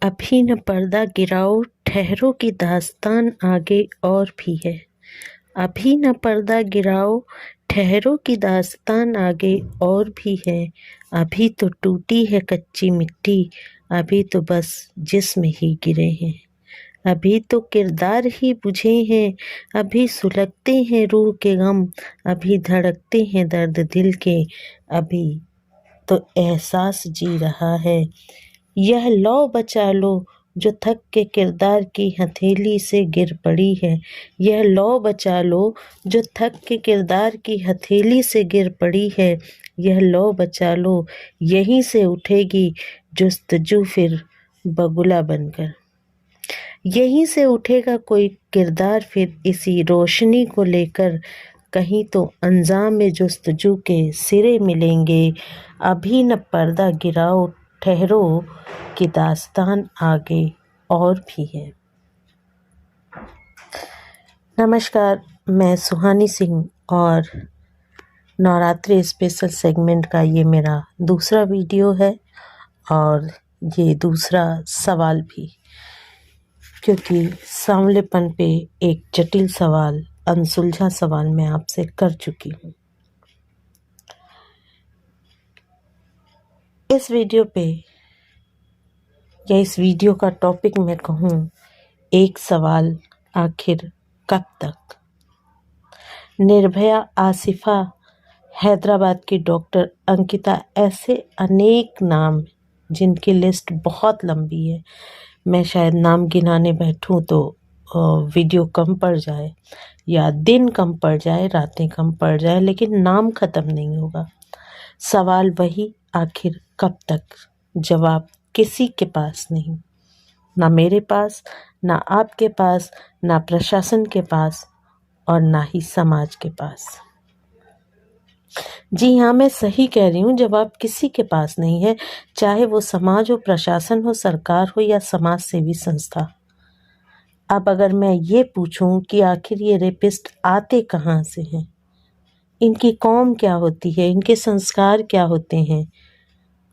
अभी न पर्दा गिराओ, ठहरो की दास्तान आगे और भी है। अभी न पर्दा गिराओ, ठहरो की दास्तान आगे और भी है। अभी तो टूटी है कच्ची मिट्टी, अभी तो बस जिस्म ही गिरे हैं। अभी तो किरदार ही बुझे हैं, अभी सुलगते हैं रूह के गम, अभी धड़कते हैं दर्द दिल के, अभी तो एहसास जी रहा है। यह लौ बचा लो जो थक के किरदार की हथेली से गिर पड़ी है। यह लौ बचा लो जो थक के किरदार की हथेली से गिर पड़ी है। यह लौ बचा लो, यहीं से उठेगी जुस्तजू फिर बगुला बनकर। यहीं से उठेगा कोई किरदार फिर इसी रोशनी को लेकर। कहीं तो अंजाम जुस्तजू के सिरे मिलेंगे। अभी न पर्दा गिराओ, ठहरो की दास्तान आगे और भी है। नमस्कार, मैं सुहानी सिंह और नवरात्रि स्पेशल सेगमेंट का ये मेरा दूसरा वीडियो है और ये दूसरा सवाल भी, क्योंकि सांवलेपन पे एक जटिल सवाल, अनसुलझा सवाल मैं आपसे कर चुकी हूँ। इस वीडियो पे या इस वीडियो का टॉपिक मैं कहूँ, एक सवाल आखिर कब तक। निर्भया, आसिफा, हैदराबाद की डॉक्टर अंकिता, ऐसे अनेक नाम जिनकी लिस्ट बहुत लंबी है। मैं शायद नाम गिनाने बैठूं तो वीडियो कम पड़ जाए या दिन कम पड़ जाए, रातें कम पड़ जाए, लेकिन नाम ख़त्म नहीं होगा। सवाल वही, आखिर कब तक। जवाब किसी के पास नहीं, ना मेरे पास, ना आपके पास, ना प्रशासन के पास और ना ही समाज के पास। जी हाँ, मैं सही कह रही हूँ, जवाब किसी के पास नहीं है, चाहे वो समाज हो, प्रशासन हो, सरकार हो या समाज सेवी संस्था। अब अगर मैं ये पूछूं कि आखिर ये रेपिस्ट आते कहाँ से हैं, इनकी कौम क्या होती है, इनके संस्कार क्या होते हैं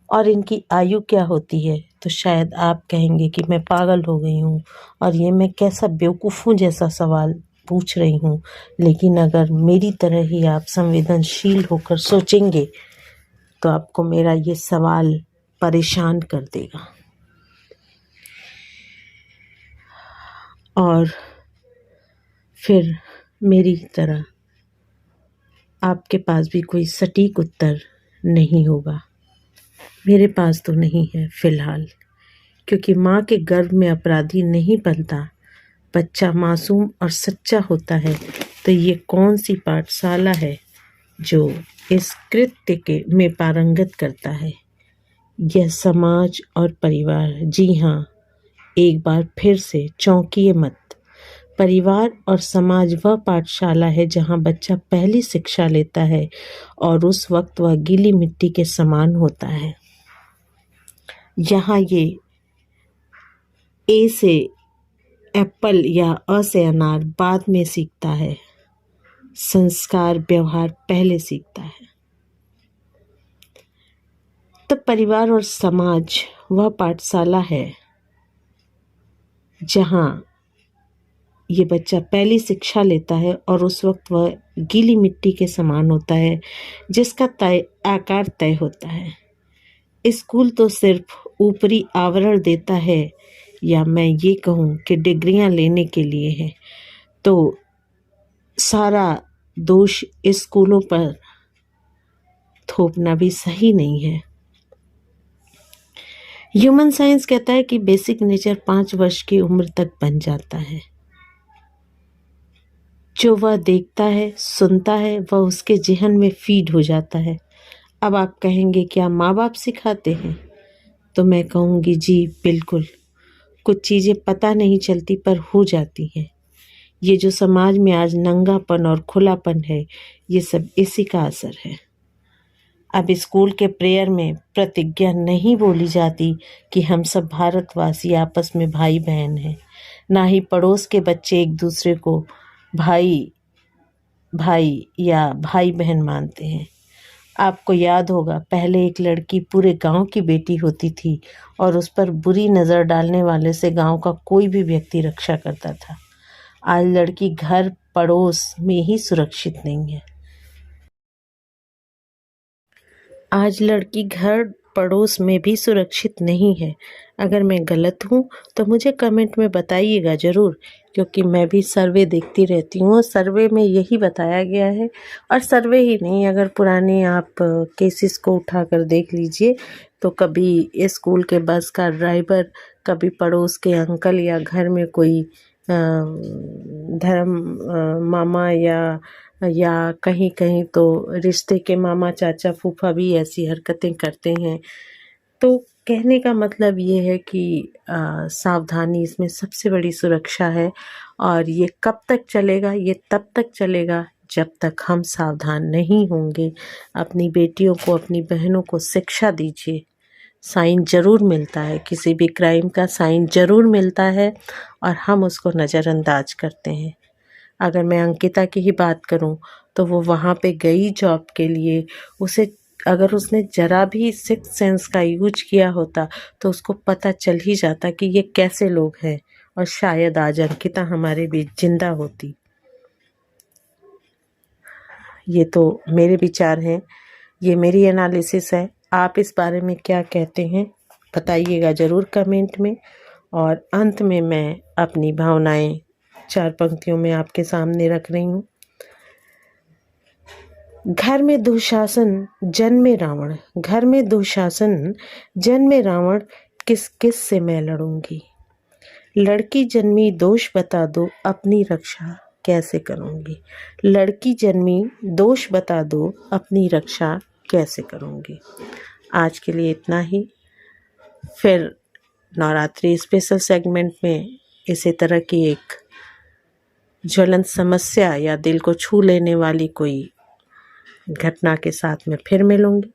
और इनकी आयु क्या होती है, तो शायद आप कहेंगे कि मैं पागल हो गई हूँ और ये मैं कैसा बेवकूफ़ों जैसा सवाल पूछ रही हूँ। लेकिन अगर मेरी तरह ही आप संवेदनशील होकर सोचेंगे तो आपको मेरा ये सवाल परेशान कर देगा और फिर मेरी तरह आपके पास भी कोई सटीक उत्तर नहीं होगा। मेरे पास तो नहीं है फ़िलहाल, क्योंकि माँ के गर्भ में अपराधी नहीं पलता, बच्चा मासूम और सच्चा होता है। तो ये कौन सी पाठशाला है जो इस कृत्य के में पारंगत करता है? यह समाज और परिवार। जी हाँ, एक बार फिर से चौंकिए मत। परिवार और समाज वह पाठशाला है जहाँ बच्चा पहली शिक्षा लेता है और उस वक्त वह गीली मिट्टी के समान होता है। यहाँ ये ए से एप्पल या अ से अनार बाद में सीखता है, संस्कार व्यवहार पहले सीखता है। तो परिवार और समाज वह पाठशाला है जहाँ ये बच्चा पहली शिक्षा लेता है और उस वक्त वह गीली मिट्टी के समान होता है, जिसका आकार तय होता है। स्कूल तो सिर्फ ऊपरी आवरण देता है, या मैं ये कहूँ कि डिग्रियां लेने के लिए है। तो सारा दोष स्कूलों पर थोपना भी सही नहीं है। ह्यूमन साइंस कहता है कि बेसिक नेचर 5 वर्ष की उम्र तक बन जाता है। जो वह देखता है, सुनता है, वह उसके ज़हन में फीड हो जाता है। अब आप कहेंगे क्या माँ बाप सिखाते हैं? तो मैं कहूँगी जी बिल्कुल। कुछ चीज़ें पता नहीं चलती पर हो जाती हैं। ये जो समाज में आज नंगापन और खुलापन है, ये सब इसी का असर है। अब स्कूल के प्रेयर में प्रतिज्ञा नहीं बोली जाती कि हम सब भारतवासी आपस में भाई बहन हैं। ना ही पड़ोस के बच्चे एक दूसरे को भाई भाई या भाई बहन मानते हैं। आपको याद होगा, पहले एक लड़की पूरे गांव की बेटी होती थी और उस पर बुरी नज़र डालने वाले से गांव का कोई भी व्यक्ति रक्षा करता था। आज लड़की घर पड़ोस में ही सुरक्षित नहीं है। आज लड़की घर पड़ोस में भी सुरक्षित नहीं है। अगर मैं गलत हूँ तो मुझे कमेंट में बताइएगा ज़रूर, क्योंकि मैं भी सर्वे देखती रहती हूँ और सर्वे में यही बताया गया है। और सर्वे ही नहीं, अगर पुराने आप केसेस को उठाकर देख लीजिए तो कभी स्कूल के बस का ड्राइवर, कभी पड़ोस के अंकल या घर में कोई धर्म मामा या कहीं कहीं तो रिश्ते के मामा चाचा फूफा भी ऐसी हरकतें करते हैं। तो कहने का मतलब ये है कि सावधानी इसमें सबसे बड़ी सुरक्षा है। और ये कब तक चलेगा? ये तब तक चलेगा जब तक हम सावधान नहीं होंगे। अपनी बेटियों को, अपनी बहनों को शिक्षा दीजिए। साइन ज़रूर मिलता है, किसी भी क्राइम का साइन ज़रूर मिलता है और हम उसको नज़रअंदाज करते हैं। अगर मैं अंकिता की ही बात करूं तो वो वहाँ पे गई जॉब के लिए, उसे अगर उसने ज़रा भी सिक्स्थ सेंस का यूज किया होता तो उसको पता चल ही जाता कि ये कैसे लोग हैं, और शायद आज अंकिता हमारे बीच जिंदा होती। ये तो मेरे विचार हैं, ये मेरी एनालिसिस है। आप इस बारे में क्या कहते हैं बताइएगा ज़रूर कमेंट में। और अंत में मैं अपनी भावनाएं 4 पंक्तियों में आपके सामने रख रही हूँ। घर में दुशासन जन्मे रावण, घर में दुशासन जन्मे रावण, किस किस से मैं लड़ूंगी। लड़की जन्मी दोष बता दो, अपनी रक्षा कैसे करूंगी। लड़की जन्मी दोष बता दो, अपनी रक्षा कैसे करूंगी। आज के लिए इतना ही। फिर नवरात्रि स्पेशल सेगमेंट में इसी तरह की एक ज्वलंत समस्या या दिल को छू लेने वाली कोई घटना के साथ में फिर मिलूंगी।